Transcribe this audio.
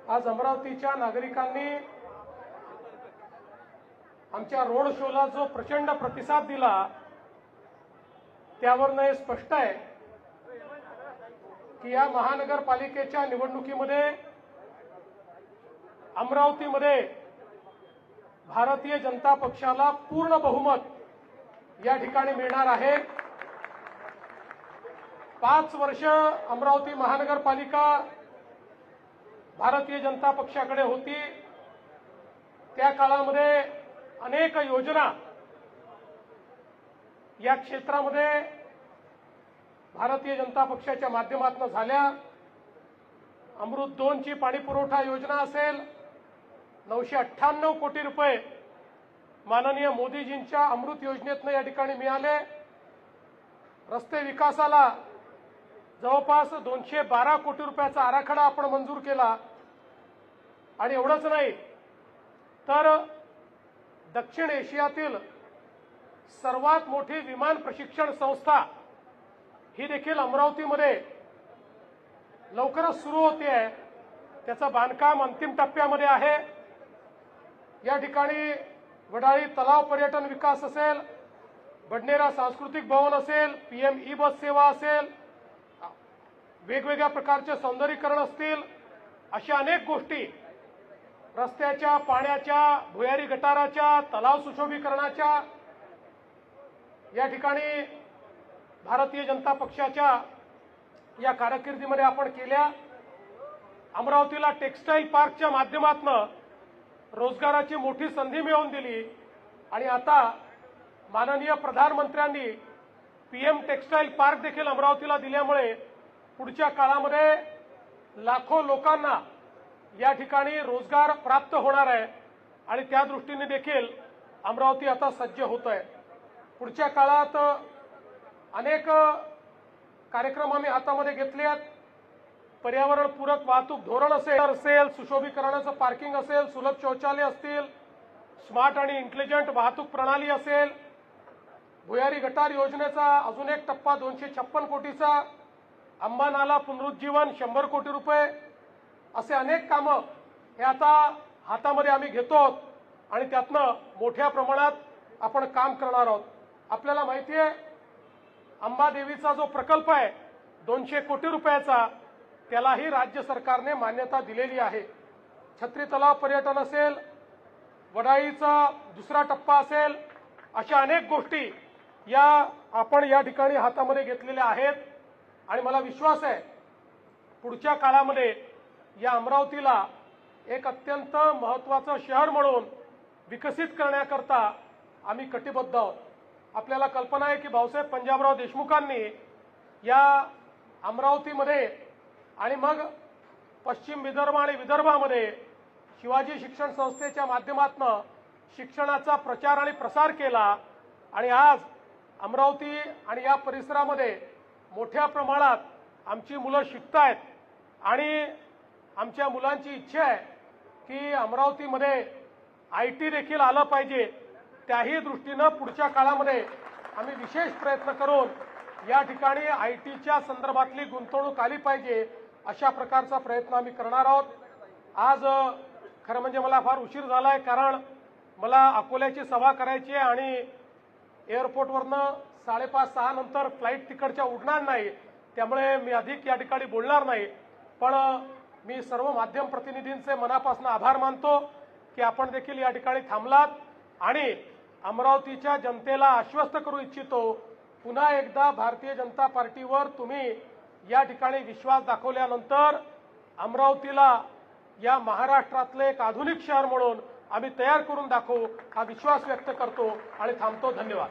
आज अमरावतीच्या नागरिकांनी आमच्या रोड शोला जो प्रचंड प्रतिसाद दिला त्यावरून हे स्पष्ट आहे की या महानगरपालिकेच्या निवडणुकीमध्ये अमरावतीमध्ये भारतीय जनता पक्षाला पूर्ण बहुमत या ठिकाणी मिळणार आहे। 5 वर्ष अमरावती महानगरपालिका भारतीय जनता पक्षाकडे होती। त्या काळामध्ये अनेक योजना या क्षेत्रामध्ये भारतीय जनता पक्षाच्या माध्यमातून झाल्या। अमृत 2 ची पाणी पुरवठा योजना असेल, 998 कोटी रुपये माननीय मोदीजींच्या अमृत योजनेतून या ठिकाणी मिळाले। रस्ते विकासाला जवळपास 212 कोटी रुपयाचा आराखडा आपण मंजूर केला। आणि एवढंच नाही तर दक्षिण एशियातील सर्वात मोठी विमान प्रशिक्षण संस्था ही देखील अमरावतीमध्ये लवकरच सुरू होते आहे। त्याचं बांधकाम अंतिम टप्प्यामध्ये आहे। या ठिकाणी वडाळी तलाव पर्यटन विकास असेल, बडनेरा सांस्कृतिक भवन असेल, पीएम ई बस सेवा असेल, वेगवेगळ्या प्रकारचे सौंदर्यीकरण असतील, अशा अनेक गोष्टी रस्त्याच्या, पाण्याच्या, भुयारी गटाराच्या, तलाव सुशोभीकरणाच्या या ठिकाणी भारतीय जनता पक्षाच्या या कारकिर्दीमध्ये आपण केल्या। अमरावतीला टेक्सटाईल पार्कच्या माध्यमातून रोजगाराची मोठी संधी मिळवून दिली आणि आता माननीय प्रधानमंत्र्यांनी पीएम टेक्सटाईल पार्क देखील अमरावतीला दिल्यामुळे पुढच्या काळामध्ये लाखो लोकांना या ठिकाणी रोजगार प्राप्त होणार आहे आणि त्या दृष्टीने देखील अमरावती आता सज्ज होत आहे। पुढच्या काळात अनेक कार्यक्रम आम्ही हातामध्ये घेतले आहेत। पर्यावरणपूरक वाहतूक धोरण असेल, सुशोभीकरणाचं पार्किंग असेल, सुलभ शौचालय असतील, स्मार्ट आणि इंटेलिजंट वाहतूक प्रणाली असेल, भुयारी गटार योजनेचा अजून एक टप्पा 256 कोटीचा, अंबा नाला पुनरुज्जीवन 100 कोटी रुपये, असे अनेक कामं हे आता हातामध्ये आम्ही घेतो आणि त्यातनं मोठ्या प्रमाणात आपण काम करणार आहोत। आपल्याला माहिती आहे अंबादेवीचा जो प्रकल्प आहे 200 कोटी रुपयाचा, त्यालाही राज्य सरकारने मान्यता दिलेली आहे। छत्री तलाव पर्यटन असेल, वडाळीचा दुसरा टप्पा असेल, अशा अनेक गोष्टी या आपण या ठिकाणी हातामध्ये घेतलेल्या आहेत आणि मला विश्वास आहे पुढच्या काळामध्ये या अमरावतीला एक अत्यंत महत्त्वाचं शहर म्हणून विकसित करण्याकरता आम्ही कटिबद्ध आहोत। आपल्याला कल्पना आहे की भाऊसाहेब पंजाबराव देशमुखांनी या अमरावतीमध्ये आणि मग पश्चिम विदर्भ आणि विदर्भामध्ये शिवाजी शिक्षण संस्थेच्या माध्यमातून शिक्षणाचा प्रचार आणि प्रसार केला आणि आज अमरावती आणि या परिसरामध्ये मोठ्या प्रमाणात आमची मुलं शिकतायत आणि आमच्या मुलांची इच्छा आहे की अमरावतीमध्ये आयटी देखील आलं पाहिजे। त्याही दृष्टीने पुढच्या काळामध्ये आम्ही विशेष प्रयत्न करून या ठिकाणी आयटीच्या संदर्भातली गुंतवणूक आली पाहिजे अशा प्रकारचा प्रयत्न आम्ही करणार आहोत। आज खरं म्हणजे मला फार उशीर झालाय कारण मला अकोल्याची सभा करायची आहे आणि एअरपोर्टवरनं 5:30-6 नंतर फ्लाईट तिकडच्या उडणार नाही, त्यामुळे मी अधिक या ठिकाणी बोलणार नाही। पण मी सर्व माध्यम प्रतिनिधींचे मनापासून आभार मानतो की आपण देखील या ठिकाणी थांबलात आणि अमरावतीच्या जनतेला आश्वस्त करू इच्छितो पुन्हा एकदा भारतीय जनता पार्टीवर तुम्ही या ठिकाणी विश्वास दाखवल्यानंतर अमरावतीला या महाराष्ट्रातले एक आधुनिक शहर म्हणून आम्ही तयार करून दाखवू हा विश्वास व्यक्त करतो आणि थांबतो। धन्यवाद।